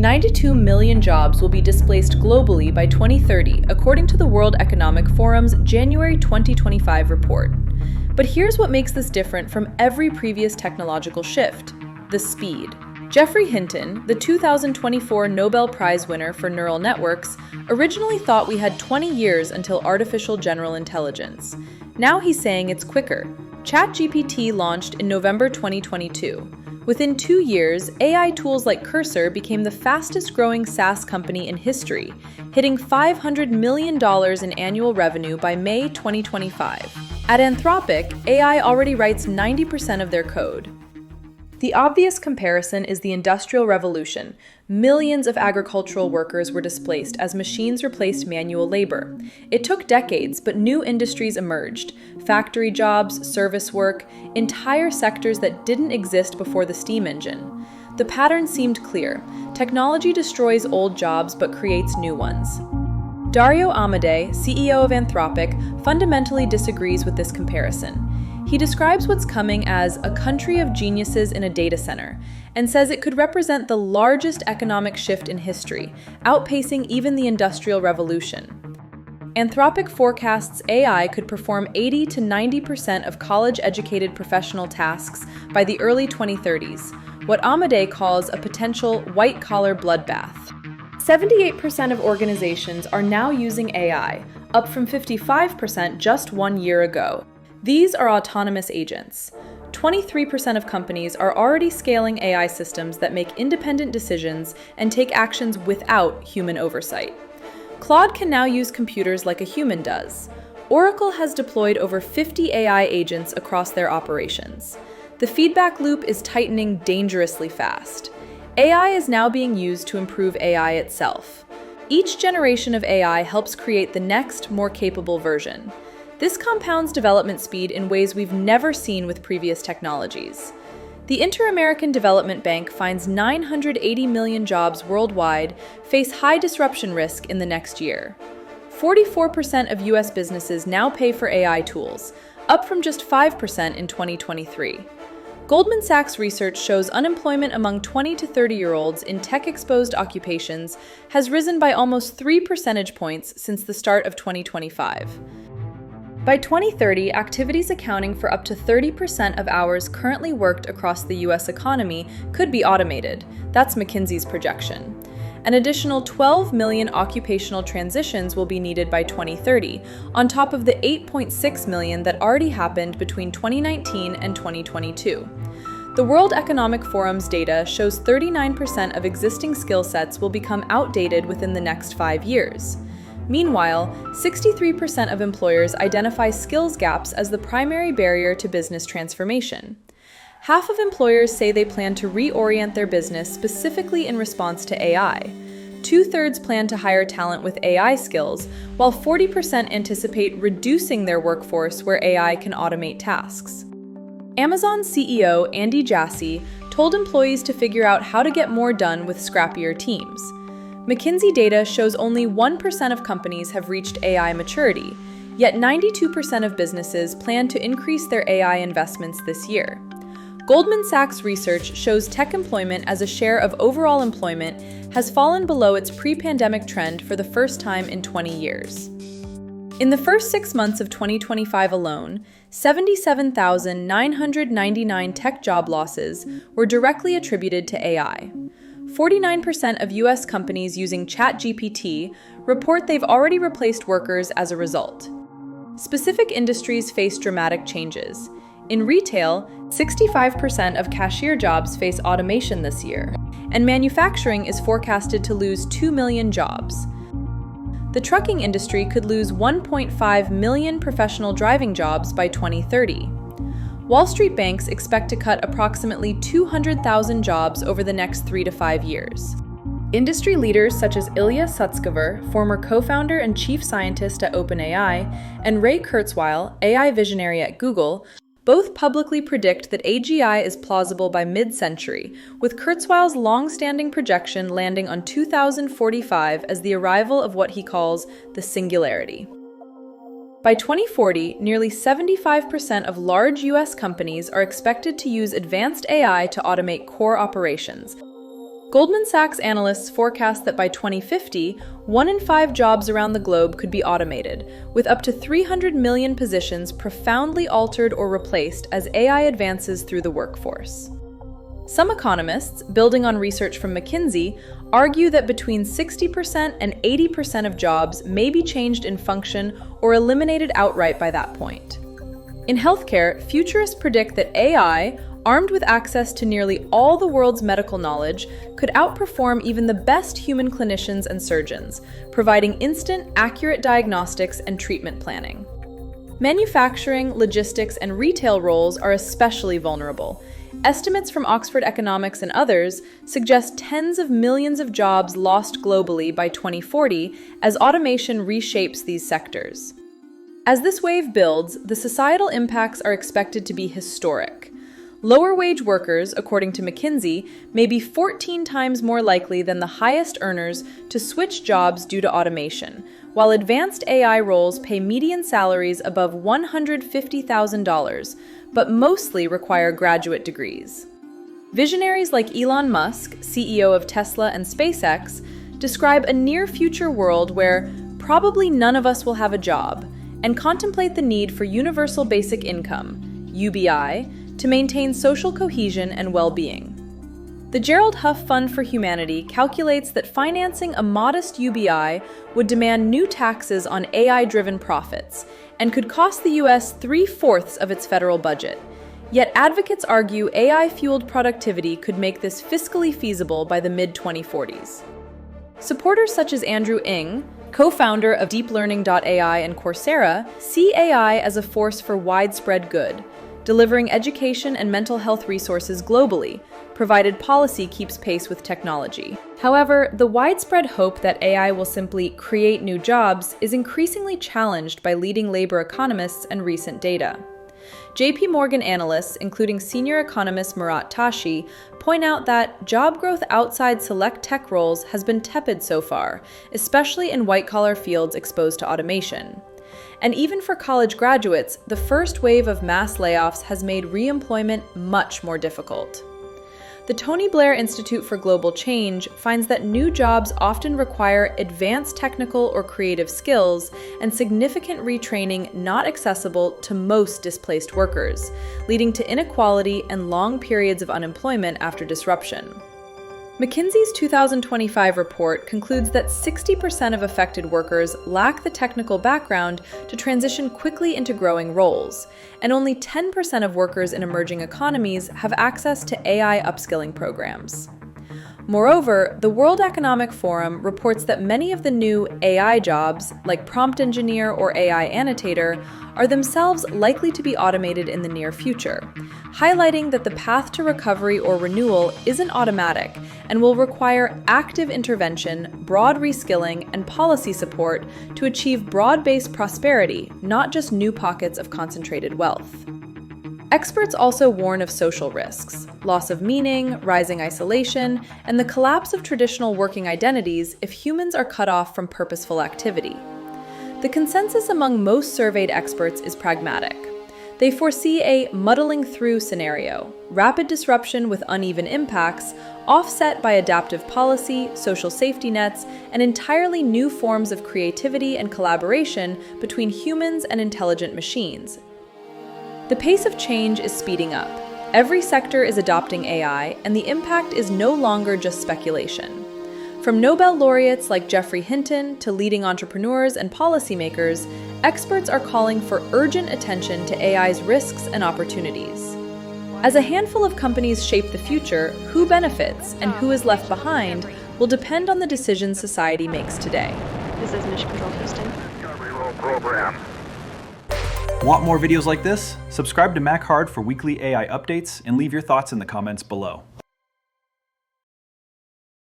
92 million jobs will be displaced globally by 2030, according to the World Economic Forum's January 2025 report. But here's what makes this different from every previous technological shift: the speed. Geoffrey Hinton, the 2024 Nobel Prize winner for neural networks, originally thought we had 20 years until artificial general intelligence. Now he's saying it's quicker. ChatGPT launched in November 2022. Within 2 years, AI tools like Cursor became the fastest-growing SaaS company in history, hitting $500 million in annual revenue by May 2025. At Anthropic, AI already writes 90% of their code. The obvious comparison is the Industrial Revolution. Millions of agricultural workers were displaced as machines replaced manual labor. It took decades, but new industries emerged: factory jobs, service work, entire sectors that didn't exist before the steam engine. The pattern seemed clear. Technology destroys old jobs but creates new ones. Dario Amodei, CEO of Anthropic, fundamentally disagrees with this comparison. He describes what's coming as a country of geniuses in a data center, and says it could represent the largest economic shift in history, outpacing even the Industrial Revolution. Anthropic forecasts AI could perform 80 to 90% of college-educated professional tasks by the early 2030s, what Amodei calls a potential white-collar bloodbath. 78% of organizations are now using AI, up from 55% just 1 year ago. These are autonomous agents. 23% of companies are already scaling AI systems that make independent decisions and take actions without human oversight. Claude can now use computers like a human does. Oracle has deployed over 50 AI agents across their operations. The feedback loop is tightening dangerously fast. AI is now being used to improve AI itself. Each generation of AI helps create the next, more capable version. This compounds development speed in ways we've never seen with previous technologies. The Inter-American Development Bank finds 980 million jobs worldwide face high disruption risk in the next year. 44% of US businesses now pay for AI tools, up from just 5% in 2023. Goldman Sachs research shows unemployment among 20 to 30-year-olds in tech-exposed occupations has risen by almost 3 percentage points since the start of 2025. By 2030, activities accounting for up to 30% of hours currently worked across the US economy could be automated. That's McKinsey's projection. An additional 12 million occupational transitions will be needed by 2030, on top of the 8.6 million that already happened between 2019 and 2022. The World Economic Forum's data shows 39% of existing skill sets will become outdated within the next 5 years. Meanwhile, 63% of employers identify skills gaps as the primary barrier to business transformation. Half of employers say they plan to reorient their business specifically in response to AI. 2/3 plan to hire talent with AI skills, while 40% anticipate reducing their workforce where AI can automate tasks. Amazon CEO Andy Jassy told employees to figure out how to get more done with scrappier teams. McKinsey data shows only 1% of companies have reached AI maturity, yet 92% of businesses plan to increase their AI investments this year. Goldman Sachs research shows tech employment as a share of overall employment has fallen below its pre-pandemic trend for the first time in 20 years. In the first 6 months of 2025 alone, 77,999 tech job losses were directly attributed to AI. 49% of US companies using ChatGPT report they've already replaced workers as a result. Specific industries face dramatic changes. In retail, 65% of cashier jobs face automation this year, and manufacturing is forecasted to lose 2 million jobs. The trucking industry could lose 1.5 million professional driving jobs by 2030. Wall Street banks expect to cut approximately 200,000 jobs over the next 3 to 5 years. Industry leaders such as Ilya Sutskever, former co-founder and chief scientist at OpenAI, and Ray Kurzweil, AI visionary at Google, both publicly predict that AGI is plausible by mid-century, with Kurzweil's long-standing projection landing on 2045 as the arrival of what he calls the singularity. By 2040, nearly 75% of large US companies are expected to use advanced AI to automate core operations. Goldman Sachs analysts forecast that by 2050, 1 in 5 jobs around the globe could be automated, with up to 300 million positions profoundly altered or replaced as AI advances through the workforce. Some economists, building on research from McKinsey, argue that between 60% and 80% of jobs may be changed in function or eliminated outright by that point. In healthcare, futurists predict that AI, armed with access to nearly all the world's medical knowledge, could outperform even the best human clinicians and surgeons, providing instant, accurate diagnostics and treatment planning. Manufacturing, logistics, and retail roles are especially vulnerable. Estimates from Oxford Economics and others suggest tens of millions of jobs lost globally by 2040 as automation reshapes these sectors. As this wave builds, the societal impacts are expected to be historic. Lower-wage workers, according to McKinsey, may be 14 times more likely than the highest earners to switch jobs due to automation, while advanced AI roles pay median salaries above $150,000, but mostly require graduate degrees. Visionaries like Elon Musk, CEO of Tesla and SpaceX, describe a near-future world where probably none of us will have a job, and contemplate the need for universal basic income, UBI, to maintain social cohesion and well-being. The Gerald Huff Fund for Humanity calculates that financing a modest UBI would demand new taxes on AI-driven profits and could cost the U.S. 3/4 of its federal budget. Yet advocates argue AI-fueled productivity could make this fiscally feasible by the mid-2040s. Supporters such as Andrew Ng, co-founder of DeepLearning.ai and Coursera, see AI as a force for widespread good, delivering education and mental health resources globally, provided policy keeps pace with technology. However, the widespread hope that AI will simply create new jobs is increasingly challenged by leading labor economists and recent data. JP Morgan analysts, including senior economist Murat Tashi, point out that job growth outside select tech roles has been tepid so far, especially in white-collar fields exposed to automation. And even for college graduates, the first wave of mass layoffs has made re-employment much more difficult. The Tony Blair Institute for Global Change finds that new jobs often require advanced technical or creative skills and significant retraining not accessible to most displaced workers, leading to inequality and long periods of unemployment after disruption. McKinsey's 2025 report concludes that 60% of affected workers lack the technical background to transition quickly into growing roles, and only 10% of workers in emerging economies have access to AI upskilling programs. Moreover, the World Economic Forum reports that many of the new AI jobs, like prompt engineer or AI annotator, are themselves likely to be automated in the near future, highlighting that the path to recovery or renewal isn't automatic and will require active intervention, broad reskilling, and policy support to achieve broad-based prosperity, not just new pockets of concentrated wealth. Experts also warn of social risks, loss of meaning, rising isolation, and the collapse of traditional working identities if humans are cut off from purposeful activity. The consensus among most surveyed experts is pragmatic. They foresee a muddling through scenario, rapid disruption with uneven impacts, offset by adaptive policy, social safety nets, and entirely new forms of creativity and collaboration between humans and intelligent machines. The pace of change is speeding up. Every sector is adopting AI, and the impact is no longer just speculation. From Nobel laureates like Geoffrey Hinton to leading entrepreneurs and policymakers, experts are calling for urgent attention to AI's risks and opportunities. As a handful of companies shape the future, who benefits and who is left behind will depend on the decisions society makes today. This is Mission Control Houston. Program. Want more videos like this? Subscribe to Mac Hard for weekly AI updates and leave your thoughts in the comments below.